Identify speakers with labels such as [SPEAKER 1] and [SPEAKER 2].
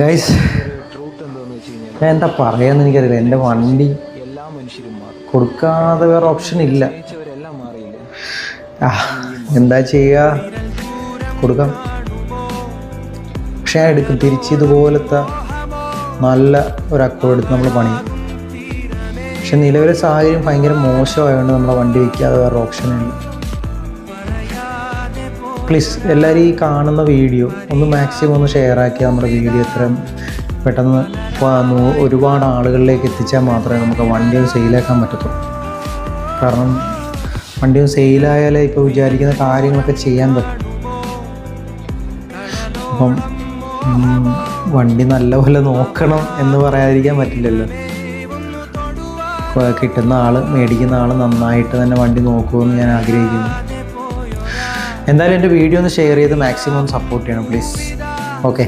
[SPEAKER 1] Guys, ഞാൻ എന്താ പറയാന്ന് എനിക്കറിയില്ല. എൻ്റെ വണ്ടി കൊടുക്കാതെ വേറെ ഓപ്ഷൻ ഇല്ല. എന്താ ചെയ്യുക, കൊടുക്കാം. പക്ഷെ ഞാൻ എടുക്കും തിരിച്ച്. ഇതുപോലത്തെ നല്ല ഒരു അക്കൗണ്ട് എടുത്ത് നമ്മൾ പണിയും. പക്ഷെ നിലവിലെ സാഹചര്യം ഭയങ്കര മോശമായതുകൊണ്ട് നമ്മളെ വണ്ടി വയ്ക്കാതെ വേറെ ഓപ്ഷനില്ല. പ്ലീസ് എല്ലാവരും ഈ കാണുന്ന വീഡിയോ ഒന്ന് മാക്സിമം ഒന്ന് ഷെയർ ആക്കി നമ്മുടെ വീഡിയോ എത്രയും പെട്ടെന്ന് ഒരുപാട് ആളുകളിലേക്ക് എത്തിച്ചാൽ മാത്രമേ നമുക്ക് വണ്ടി ഒന്ന് സെയിലാക്കാൻ പറ്റത്തുള്ളൂ. കാരണം വണ്ടി ഒന്ന് സെയിലായാലേ ഇപ്പോൾ വിചാരിക്കുന്ന കാര്യങ്ങളൊക്കെ ചെയ്യാൻ പറ്റും. അപ്പം വണ്ടി നല്ലപോലെ നോക്കണം എന്ന് പറയാതിരിക്കാൻ പറ്റില്ലല്ലോ. കിട്ടുന്ന ആൾ, മേടിക്കുന്ന ആൾ നന്നായിട്ട് തന്നെ വണ്ടി നോക്കുമെന്ന് ഞാൻ ആഗ്രഹിക്കുന്നു. എന്തായാലും എൻ്റെ വീഡിയോ ഒന്ന് ഷെയർ ചെയ്ത് മാക്സിമം സപ്പോർട്ട് ചെയ്യണം പ്ലീസ്. ഓക്കെ.